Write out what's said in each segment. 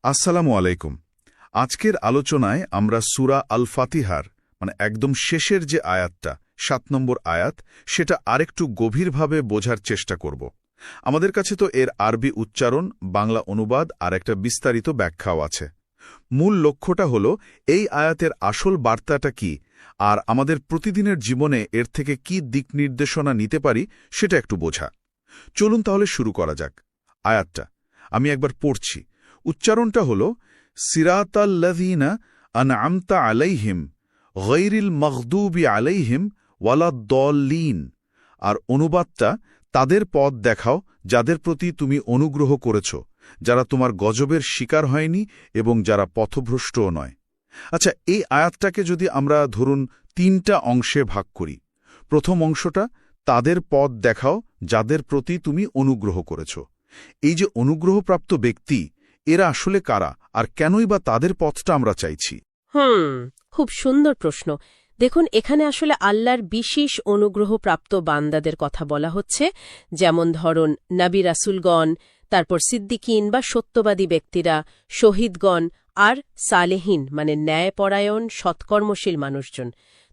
আসসালামু আলাইকুম। আজকের আলোচনায় আমরা সূরা আল ফাতিহার একদম শেষের যে আয়াতটা ৭ নম্বর আয়াত, সেটা আরেকটু গভীরভাবে বোঝার চেষ্টা করব। আমাদের কাছে তো এর আরবি উচ্চারণ, বাংলা অনুবাদ আর একটা বিস্তারিত ব্যাখ্যাও আছে। মূল লক্ষ্যটা হলো এই আয়াতের আসল বার্তাটা কি, আর আমাদের প্রতিদিনের জীবনে এর থেকে কি দিক নির্দেশনা নিতে পারি সেটা একটু বোঝা। চলুন তাহলে শুরু করা যাক। আয়াতটা আমি একবার পড়ছি। উচ্চারণটা হল সিরাতাল্লাযীনা আনআমতা আলাইহিম গায়রিল মাগদুবি আলাইহিম ওয়ালাদ-দাল্লিন। আর অনুবাদটা, তাদের পথ দেখাও যাদের প্রতি তুমি অনুগ্রহ করেছ, যারা তোমার গজবের শিকার হয়নি এবং যারা পথভ্রষ্টও নয়। আচ্ছা, এই আয়াতটাকে যদি আমরা ধরুন ৩টা অংশে ভাগ করি। প্রথম অংশটা, তাদের পথ দেখাও যাদের প্রতি তুমি অনুগ্রহ করেছ। এই যে অনুগ্রহপ্রাপ্ত ব্যক্তি, এরা আসলে কারা, আর কেনই বা তাদের পথটা আমরা চাইছি? খুব সুন্দর প্রশ্ন। দেখুন, এখানে আসলে আল্লাহর বিশেষ অনুগ্রহপ্রাপ্ত বান্দাদের কথা বলা হচ্ছে, যেমন ধরুন নবী রাসূলগণ, তারপর সিদ্দিকিন বা সত্যবাদী ব্যক্তিরা, শহীদগণ আর সালেহিন ন্যায়পরায়ণ সৎকর্মশীল মানুষজন।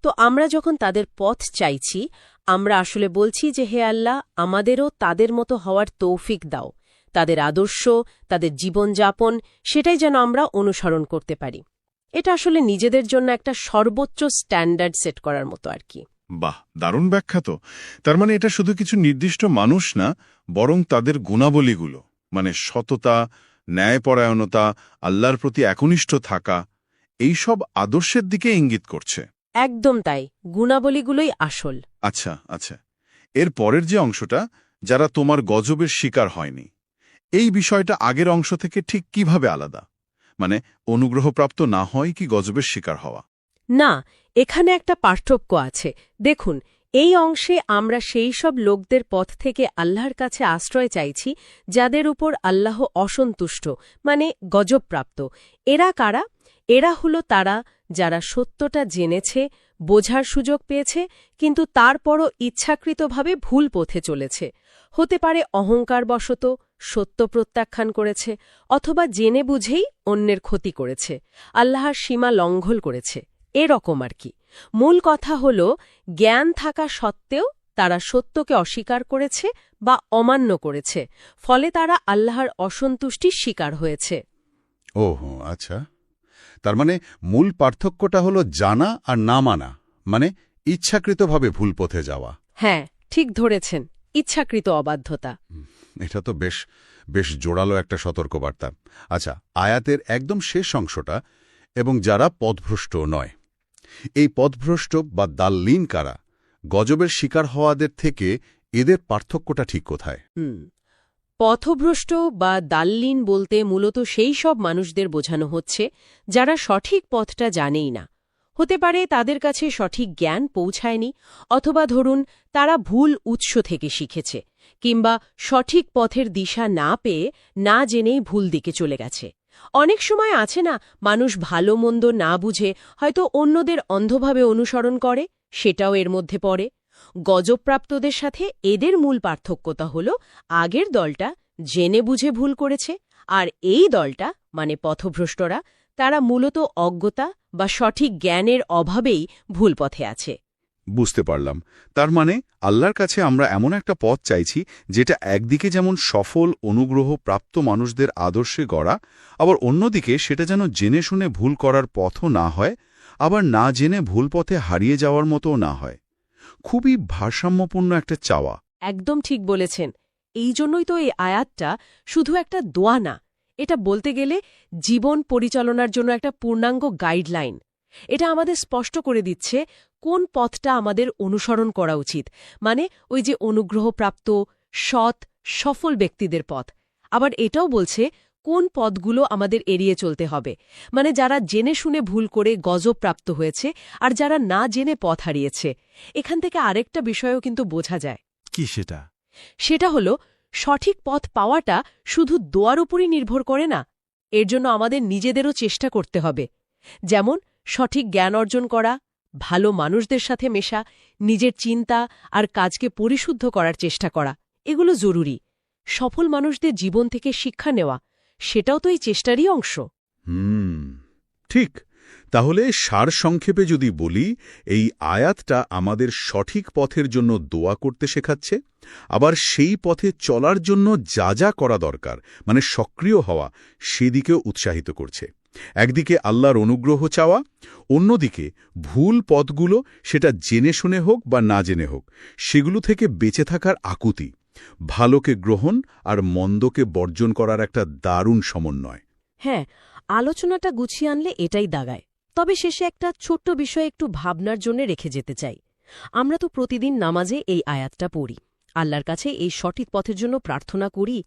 তো আমরা যখন তাদের পথ চাইছি, আমরা আসলে বলছি যে হে আল্লাহ, আমাদেরও তাদের মতো হওয়ার তৌফিক দাও। তাদের আদর্শ, তাদের জীবনযাপন, সেটাই যেন আমরা অনুসরণ করতে পারি। এটা আসলে নিজেদের জন্য একটা সর্বোচ্চ স্ট্যান্ডার্ড সেট করার মতো আর কি। বাহ, দারুণ ব্যাখ্যা তো। তার মানে এটা শুধু কিছু নির্দিষ্ট মানুষ না, বরং তাদের গুণাবলীগুলো, সততা, ন্যায়পরায়ণতা, আল্লাহর প্রতি একনিষ্ঠ থাকা, এই সব আদর্শের দিকে ইঙ্গিত করছে। একদম তাই, গুণাবলীগুলোই আসল। আচ্ছা আচ্ছা, এর পরের যে অংশটা, যারা তোমার গজবের শিকার হয়নি, এই বিষয়টা আগের অংশ থেকে ঠিক কিভাবে আলাদা? অনুগ্রহপ্রাপ্ত না হয় কি গজবের শিকার হওয়া? না, এখানে একটা পার্থক্য আছে। দেখুন, এই অংশে আমরা সেই সব লোকদের পথ থেকে আল্লাহর কাছে আশ্রয় চাইছি যাদের উপর আল্লাহ অসন্তুষ্ট, গজবপ্রাপ্ত। এরা কারা? এরা হলো তারা যারা সত্যটা জেনেছে, বোঝার সুযোগ পেয়েছে, কিন্তু তারপরও ইচ্ছাকৃতভাবে ভুল পথে চলেছে। হতে পারে অহংকারবশত সত্য প্রত্যাখ্যান করেছে, অথবা জেনে বুঝেই অন্যের ক্ষতি করেছে, আল্লাহর সীমা লঙ্ঘন করেছে, এরকম আর কি। মূল কথা হল, জ্ঞান থাকা সত্ত্বেও তারা সত্যকে অস্বীকার করেছে বা অমান্য করেছে, ফলে তারা আল্লাহর অসন্তুষ্টির শিকার হয়েছে। ওহো, আচ্ছা। তার মূল পার্থক্যটা হলো জানা আর না মানা, ইচ্ছাকৃতভাবে ভুল পথে যাওয়া। হ্যাঁ, ঠিক ধরেছেন, ইচ্ছাকৃত অবাধ্যতা। এটা তো বেশ জোরালো একটা সতর্কবার্তা। আচ্ছা, আয়াতের একদম শেষ অংশটা, এবং যারা পথভ্রষ্ট নয়, এই পথভ্রষ্ট বা দাল্লিন কারা? গজবের শিকার হওয়াদের থেকে এদের পার্থক্যটা ঠিক কোথায়? পথভ্রষ্ট বা দাল্লিন বলতে মূলত সেই সব মানুষদের বোঝানো হচ্ছে যারা সঠিক পথটা জানেই না। হতে পারে তাদের কাছে সঠিক জ্ঞান পৌঁছায়নি, অথবা ধরুন তারা ভুল উৎস থেকে শিখেছে, কিংবা সঠিক পথের দিশা না পেয়ে না জেনেই ভুল দিকে চলে গেছে। অনেক সময় আছে না, মানুষ ভালো মন্দ না বুঝে হয়তো অন্যদের অন্ধভাবে অনুসরণ করে, সেটাও এর মধ্যে পড়ে। গজবপ্রাপ্তদের সাথে এদের মূল পার্থক্যতা হল, আগের দলটা জেনে বুঝে ভুল করেছে, আর এই দলটা পথভ্রষ্টরা, তারা মূলত অজ্ঞতা বা সঠিক জ্ঞানের অভাবেই ভুল পথে আছে। বুঝতে পারলাম। তার আল্লাহর কাছে আমরা এমন একটা পথ চাইছি যেটা একদিকে যেমন সফল, অনুগ্রহ প্রাপ্ত মানুষদের আদর্শে গড়া, আবার অন্যদিকে সেটা যেন জেনে শুনে ভুল করার পথও না হয়, আবার না জেনে ভুল পথে হারিয়ে যাওয়ার মতোও না হয়। খুবই ভারসাম্যপূর্ণ একটা চাওয়া। একদম ঠিক বলেছেন। এই জন্যই তো এই আয়াতটা শুধু একটা দোয়া না, এটা বলতে গেলে জীবন পরিচালনার জন্য একটা পূর্ণাঙ্গ গাইডলাইন। এটা আমাদের স্পষ্ট করে দিচ্ছে কোন পথটা আমাদের অনুসরণ করা উচিত, ওই যে অনুগ্রহপ্রাপ্ত, সৎ, সফল ব্যক্তিদের পথ। আবার এটাও বলছে কোন পথগুলো আমাদের এড়িয়ে চলতে হবে, যারা জেনে শুনে ভুল করে গজবপ্রাপ্ত হয়েছে আর যারা না জেনে পথ হারিয়েছে। এখান থেকে আরেকটা বিষয়ও কিন্তু বোঝা যায়। কি সেটা? সেটা হলো, সঠিক পথ পাওয়াটা শুধু দোয়ার উপরই নির্ভর করে না, এর জন্য আমাদের নিজেদেরও চেষ্টা করতে হবে। যেমন সঠিক জ্ঞান অর্জন করা, ভালো মানুষদের সাথে মেশা, নিজের চিন্তা আর কাজকে পরিশুদ্ধ করার চেষ্টা করা, এগুলো জরুরি। সফল মানুষদের জীবন থেকে শিক্ষা নেওয়া, সেটাও তো এই চেষ্টারই অংশ। ঠিক। তাহলে সারসংক্ষেপে যদি বলি, এই আয়াতটা আমাদের সঠিক পথের জন্য দোয়া করতে শেখাচ্ছে, আবার সেই পথে চলার জন্য যা যা করা দরকার মানে সক্রিয় হওয়া সেদিকেও উৎসাহিত করছে। একদিকে আল্লাহর অনুগ্রহ চাওয়া, অন্যদিকে ভুল পথগুলো সেটা জেনে শুনে হোক বা না জেনে হোক সেগুলো থেকে বেঁচে থাকার আকুতি, ভালোকে গ্রহণ আর মন্দকে বর্জন করার একটা দারুণ সমন্বয়। হ্যাঁ, আলোচনাটা গুছিয়ে আনলে এটাই দাগায়। তবে শেষে একটা ছোট্ট বিষয় একটু ভাবনার জন্য রেখে যেতে চাই। আমরা তো প্রতিদিন নামাজে এই আয়াতটা পড়ি, আল্লাহর কাছে এই সঠিক পথের জন্য প্রার্থনা করি,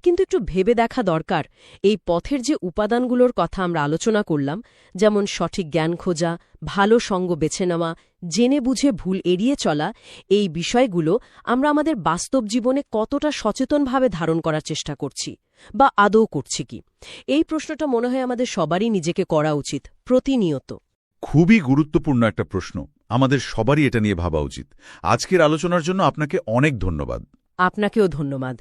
কিন্তু একটু ভেবে দেখা দরকার এই পথের যে উপাদানগুলোর কথা আমরা আলোচনা করলাম, যেমন সঠিক জ্ঞান খোঁজা, ভালো সঙ্গ বেছে নেওয়া, জেনে বুঝে ভুল এড়িয়ে চলা, এই বিষয়গুলো আমরা আমাদের বাস্তব জীবনে কতটা সচেতনভাবে ধারণ করার চেষ্টা করছি বা আদৌ করছি কি? এই প্রশ্নটা মনে হয় আমাদের সবারই নিজেকে করা উচিত প্রতিনিয়ত। খুবই গুরুত্বপূর্ণ একটা প্রশ্ন, আমাদের সবারই এটা নিয়ে ভাবা উচিত। আজকের আলোচনার জন্য আপনাকে অনেক ধন্যবাদ। আপনাকেও ধন্যবাদ।